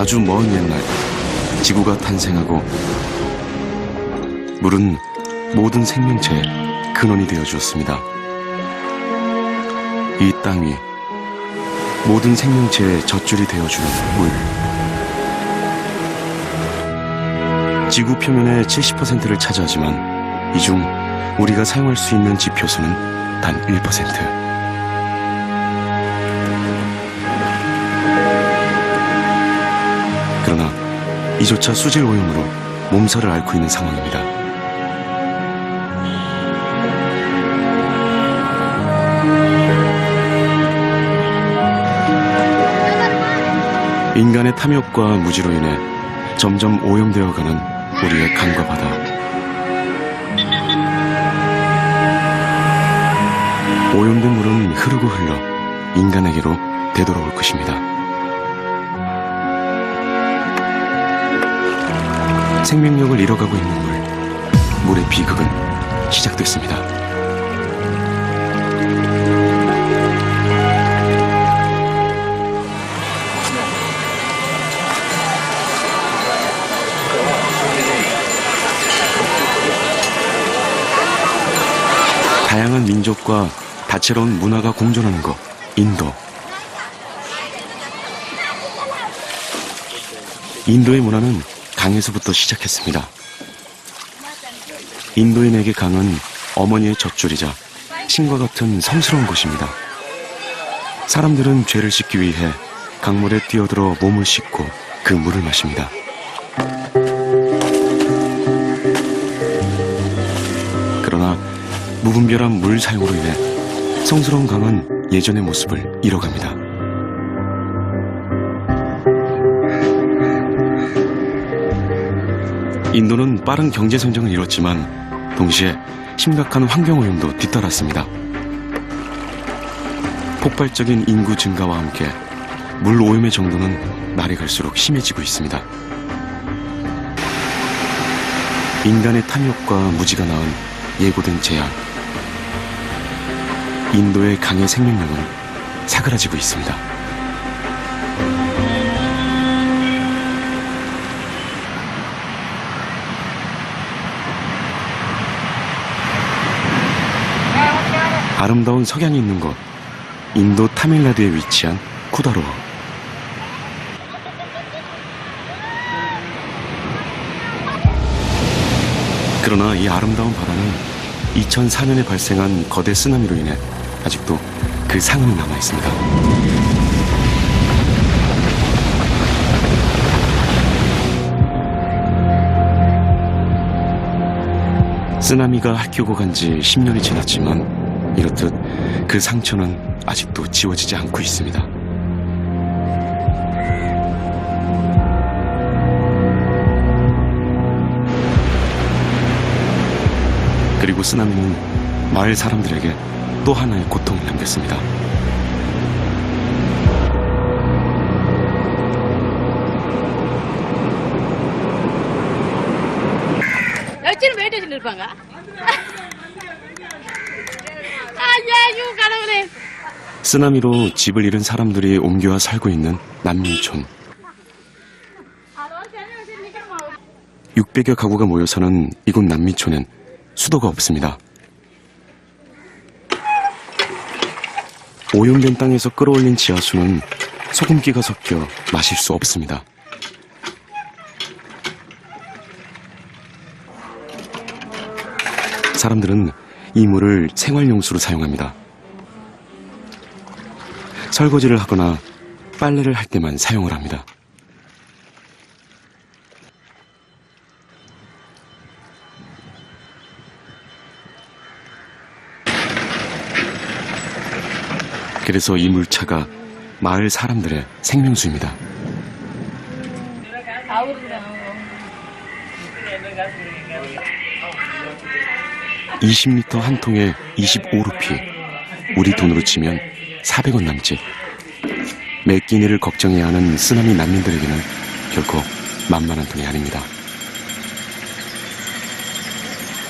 아주 먼 옛날 지구가 탄생하고 물은 모든 생명체의 근원이 되어 주었습니다. 이 땅 위 모든 생명체의 젖줄이 되어주는 물. 지구 표면의 70%를 차지하지만 이 중 우리가 사용할 수 있는 지표수는 단 1%. 그러나 이조차 수질 오염으로 몸살을 앓고 있는 상황입니다. 인간의 탐욕과 무지로 인해 점점 오염되어가는 우리의 강과 바다. 오염된 물은 흐르고 흘러 인간에게로 되돌아올 것입니다. 생명력을 잃어가고 있는 물의 비극은 시작됐습니다. 다양한 민족과 다채로운 문화가 공존하는 곳, 인도. 인도의 문화는 강에서부터 시작했습니다. 인도인에게 강은 어머니의 젖줄이자 신과 같은 성스러운 곳입니다. 사람들은 죄를 씻기 위해 강물에 뛰어들어 몸을 씻고 그 물을 마십니다. 그러나 무분별한 물 사용으로 인해 성스러운 강은 예전의 모습을 잃어갑니다. 인도는 빠른 경제 성장을 이뤘지만 동시에 심각한 환경오염도 뒤따랐습니다. 폭발적인 인구 증가와 함께 물 오염의 정도는 날이 갈수록 심해지고 있습니다. 인간의 탐욕과 무지가 낳은 예고된 재앙. 인도의 강의 생명력은 사그라지고 있습니다. 아름다운 석양이 있는 곳, 인도 타밀나두에 위치한 쿠다로어. 그러나 이 아름다운 바다는 2004년에 발생한 거대 쓰나미로 인해 아직도 그 상흔이 남아있습니다. 쓰나미가 핥히고 간 지 10년이 지났지만 이렇듯 그 상처는 아직도 지워지지 않고 있습니다. 그리고 쓰나미는 마을 사람들에게 또 하나의 고통을 남겼습니다. 쓰나미로 집을 잃은 사람들이 옮겨와 살고 있는 난민촌. 600여 가구가 모여 사는 이곳 난민촌엔 수도가 없습니다. 오염된 땅에서 끌어올린 지하수는 소금기가 섞여 마실 수 없습니다. 사람들은 이 물을 생활용수로 사용합니다. 설거지를 하거나 빨래를 할 때만 사용을 합니다. 그래서 이 물차가 마을 사람들의 생명수입니다. 20리터 한 통에 25루피, 우리 돈으로 치면 400원 남짓. 매 끼니를 걱정해야 하는 쓰나미 난민들에게는 결코 만만한 돈이 아닙니다.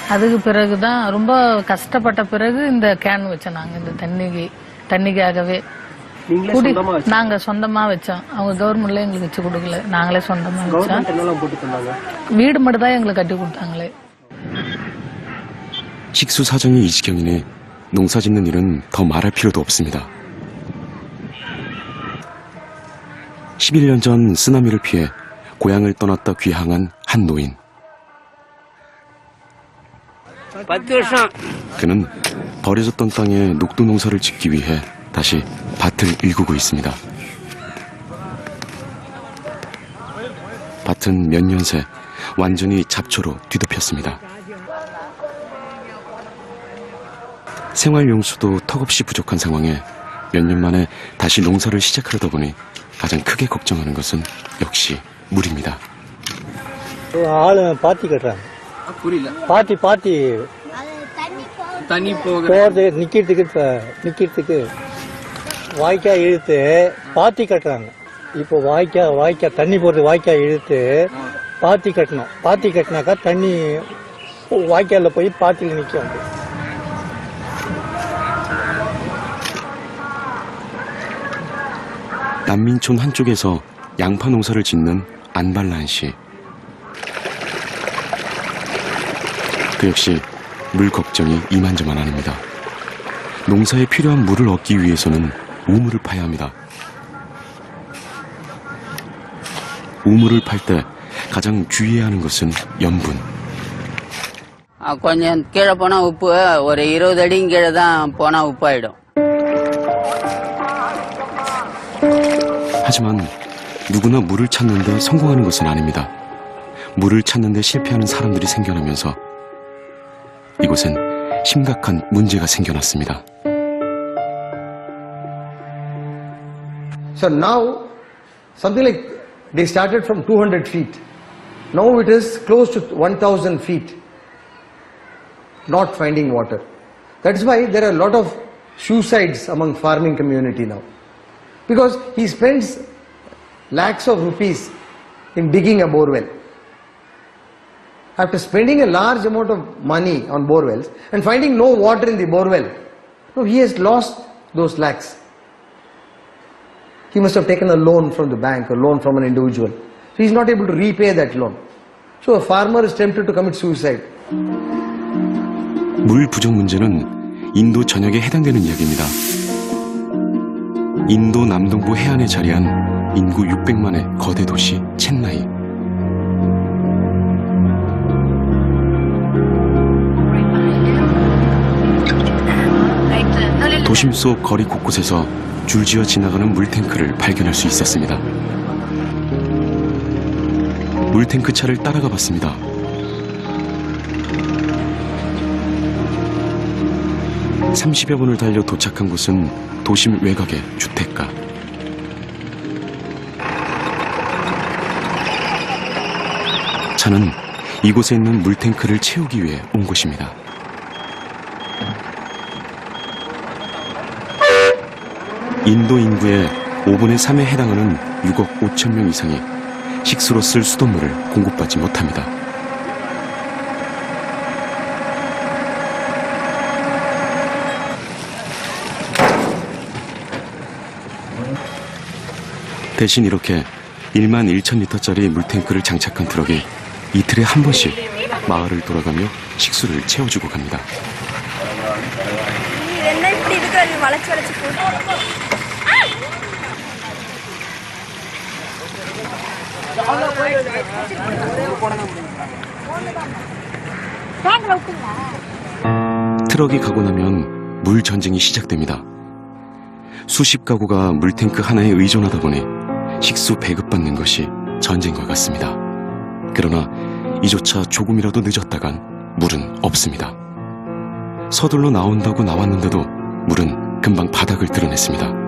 அதுக்கு பிறகுதான் ரொம்ப கஷ்டப்பட்ட பிறகு இந்த கேன் வச்சோம் நாங்க இந்த தண்ணிக்காகவே நீங்களே குடி சொந்தமா வச்சு நாங்க சொந்தமா வச்சோம். அவங்க கவர்மெண்ட்ல எங்களுக்கு வச்சு கொடுக்கல. நாங்களே சொந்தமா வச்சோம். கவர்மெண்ட் என்னெல்லாம் போட்டு தந்தாங்க? வீடு மட்டும் தான் எங்களுக்கு கட்டி கொடுத்தாங்களே. 식수 사정이 이 지경이니 농사 짓는 일은 더 말할 필요도 없습니다. 11년 전 쓰나미를 피해 고향을 떠났다 귀향한 한 노인. 그는 버려졌던 땅에 녹두 농사를 짓기 위해 다시 밭을 일구고 있습니다. 밭은 몇 년 새 완전히 잡초로 뒤덮였습니다. 생활용수도 턱없이 부족한 상황에 몇 년 만에 다시 농사를 시작하려다 보니 가장 크게 걱정하는 것은 역시 물입니다. ஆளு பாத்தி கட்டுறாங்க. புரியல. பாத்தி தண்ணி போக போறது நிக்கிறதுக்கு வாய்க்கால் இழுத்து பாத்தி கட்டுறாங்க. இப்போ வாய்க்கால் தண்ணி போறது வாய்க்கால் இழுத்து பாத்தி கட்டணும். பாத்தி கட்டினாக்கா தண்ணி வாய்க்கால்ல போய் பாத்தியில் நிற்கும். 난민촌 한쪽에서 양파 농사를 짓는 안발란 씨. 그 역시 물 걱정이 이만저만 아닙니다. 농사에 필요한 물을 얻기 위해서는 우물을 파야 합니다. 우물을 팔 때 가장 주의해야 하는 것은 염분. கொஞ்சம் கீழே போனா உப்பு ஒரு 20 அடி கீழே தான் போனா உப்பாயிடும். 하지만 누구나 물을 찾는데 성공하는 것은 아닙니다. 물을 찾는데 실패하는 사람들이 생겨나면서 이곳엔 심각한 문제가 생겨났습니다. So now, something like they started from 200 feet. Now it is close to 1,000 feet. Not finding water. That's why there are a lot of suicides among farming community now. Because he spends lakhs of rupees in digging a borewell. After spending a large amount of money on borewells and finding no water in the borewell, no, he has lost those lakhs. He must have taken a loan from the bank, a loan from an individual. So he is not able to repay that loan. So a farmer is tempted to commit suicide. 물 부족 문제는 인도 전역에 해당되는 이야기입니다. 인도 남동부 해안에 자리한 인구 600만의 거대 도시 첸나이. 도심 속 거리 곳곳에서 줄지어 지나가는 물탱크를 발견할 수 있었습니다. 물탱크 차를 따라가 봤습니다. (30여 분을) 달려 도착한 곳은 도심 외곽의 주택가. 차는 이곳에 있는 물탱크를 채우기 위해 온 곳입니다. 인도 인구의 5분의 3에 해당하는 6억 5천 명 이상이 식수로 쓸 수돗물을 공급받지 못합니다. 대신 이렇게 1만 1,000리터짜리 물탱크를 장착한 트럭이 이틀에 한 번씩 마을을 돌아가며 식수를 채워주고 갑니다. 트럭이 가고 나면 물 전쟁이 시작됩니다. 수십 가구가 물탱크 하나에 의존하다 보니 식수 배급받는 것이 전쟁과 같습니다. 그러나 이조차 조금이라도 늦었다간 물은 없습니다. 서둘러 나온다고 나왔는데도 물은 금방 바닥을 드러냈습니다.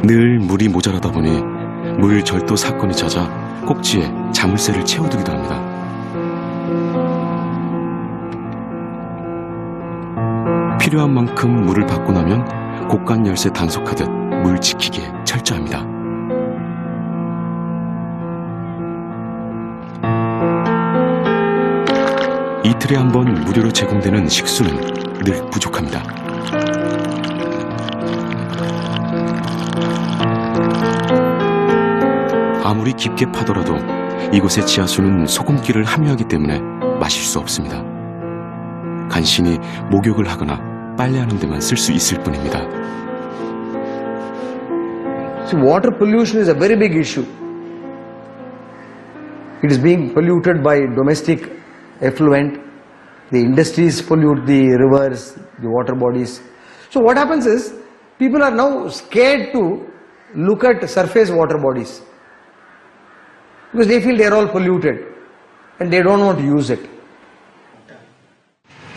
늘 물이 모자라다 보니 물 절도 사건이 잦아 꼭지에 자물쇠를 채워두기도 합니다. 필요한 만큼 물을 받고 나면 곳간 열쇠 단속하듯 물 지키기에 철저합니다. 이틀에 한 번 무료로 제공되는 식수는 늘 부족합니다. 아무리 깊게 파더라도 이곳의 지하수는 소금기를 함유하기 때문에 마실 수 없습니다. 간신히 목욕을 하거나 빨래하는 데만 쓸 수 있을 뿐입니다. So water pollution is a very big issue. It is being polluted by domestic effluent. The industries pollute the rivers, the water bodies. So what happens is, people are now scared to look at surface water bodies because they feel they are all polluted and they don't want to use it.